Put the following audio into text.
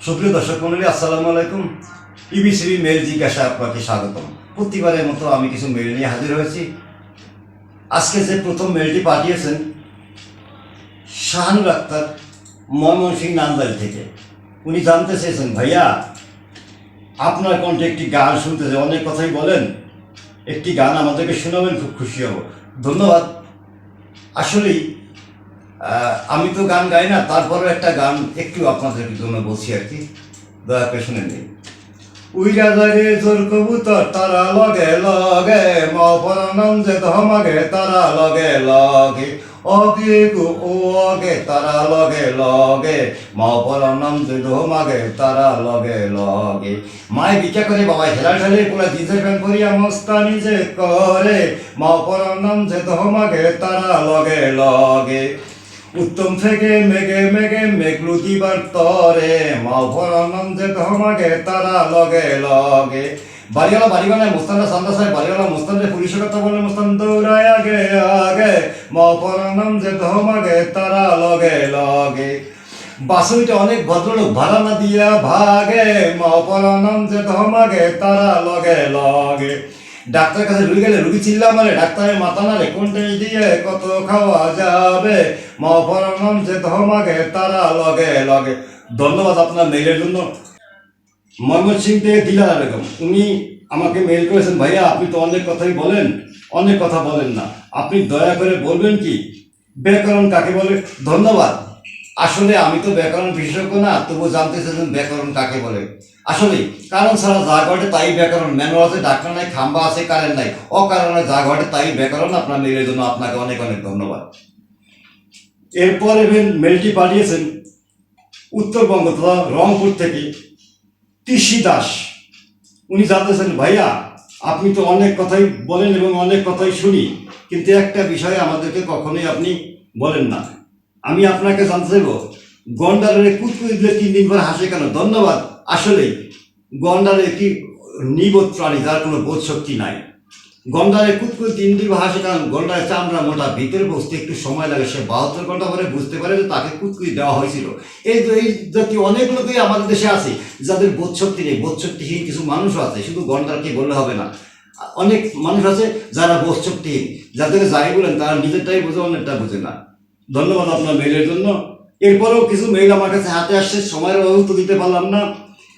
সুপ্রিয় দর্শক মন্ডলী, আসসালামু আলাইকুম। ইবিসিবি মেল জিজ্ঞাসায় আপনাকে স্বাগতম। প্রতিবারের মতো আমি কিছু মেল নিয়ে হাজির হয়েছি। আজকে যে প্রথম মেলটি পাঠিয়েছেন শাহানুর আক্তার, ময়মনসিংহ নান্দাইল থেকে। উনি জানতে চেয়েছেন, ভাইয়া আপনার কণ্ঠে একটি গান শুনতে চাই, অনেক কথাই বলেন, একটি গান আমাদেরকে শোনাবেন, খুব খুশি হব। ধন্যবাদ। আসলেই আমি তো গান গাই না, তারপরেও একটা গান একটু আপনাদের জন্য বলছি আর কি, দয়া করে শুনে নিন। উইরা যায় জোর কবুতর তারা লগে লগে, মপরানম যে ধমাগে তারা লগে লগে, অগে গো ও অগে তারা লগে লগে, মপরানম যে ধমাগে তারা লগে লগে। মায় ভিক্ষা করে বাবাই হেলা ঠেলে পুরা জিজে প্যান করিয়া মস্তানি যে করে, মপরানম যে ধমাগে তারা লগে লগে। উত্তম থেকে মেঘে মেঘে মেঘলু দিবার তরে, মাভরানম যে ধমাগে তারা লগে লগে। বাড়িওয়ালা বাড়ি বানায় মুস্তানরা সান্দা সাহেব, বাড়িওয়ালা মুস্তানরে পুলিশের কথা বলে মুস্তান দৌড়ায় আগে আগে, মাভরানম যে ধমাগে তারা লগে লগে। বাসুইটা অনেক ভদ্রলোক ভাড়া না দিয়া ভাগে, মাভরানম যে ধমাগে তারা লগে লগে। ডাক্তার কাছে রুগী গেলে রুগী চিল্লা মারে, ডাক্তারের মাথা নাড়ে কোনটা দিয়ে কত খাওয়া যাবে, মহাপরানম যে ধমাগে তারা লগে লগে। ধন্যবাদ আপনার মেইলের জন্য। ময়মনসিংহ থেকে দিলারা বেগম, উনি আমাকে মেইল করেছেন, ভাইয়া আপনি তো অনেক কথাই বলেন, অনেক কথা বলেন না, আপনি দয়া করে বলবেন কি ব্যাকরণ কাকে বলে। ধন্যবাদ। আসলে আমি তো ব্যাকরণ বিশেষজ্ঞ না, তবু জানতে চাইছেন ব্যাকরণ কাকে বলে। আসলে কারণ ছাড়া যা ঘটে তাই ব্যাকরণ। ম্যানুয়াল আছে, ডাক্তার নাই, খাম্বা আছে, কারেন্ট নাই, অকারণে যা ঘটে তাই ব্যাকরণ। আপনার মেইলের জন্য আপনাকে অনেক অনেক ধন্যবাদ। এরপরে মেলটি পাঠিয়েছেন উত্তরবঙ্গ তথা রংপুর থেকে তিসি দাস। উনি জানতেছেন, ভাইয়া আপনি তো অনেক কথাই বলেন এবং অনেক কথাই শুনি, কিন্তু একটা বিষয়ে আমাদেরকে কখনোই আপনি বলেন না। আমি আপনাকে জানতে চাইব, গন্ডারের কুতকুতি দিলে 3 দিন পর হাসে কেন? ধন্যবাদ। আসলেই গন্ডার একটি নিবোধ প্রাণী, যার কোনো বোধ শক্তি নাই। গন্ডারের কুতকুতি 3 দিন হাসে কারণ গন্ডারের চামড়া মোটা, ভিতরে বসতে একটু সময় লাগে। সে 72 ঘন্টা পরে বুঝতে পারে যে তাকে কুতকুতি দেওয়া হয়েছিল। এই জাতীয় অনেক লোকই আমাদের দেশে আছে যাদের বোধ শক্তি নেই। বোধ শক্তিহীন কিছু মানুষও আছে, শুধু গন্ডারকে বললে হবে না। অনেক মানুষ আছে যারা বোধ শক্তিহীন, যাদেরকে যাই বলেন তারা নিজেরটাই বোঝে, অনেকটা বোঝে না। ধন্যবাদ আপনার মেইলের জন্য। এরপরেও কিছু মেইল আমার কাছে হাতে আসছে, সময়ের অভাবে তো দিতে পারলাম না।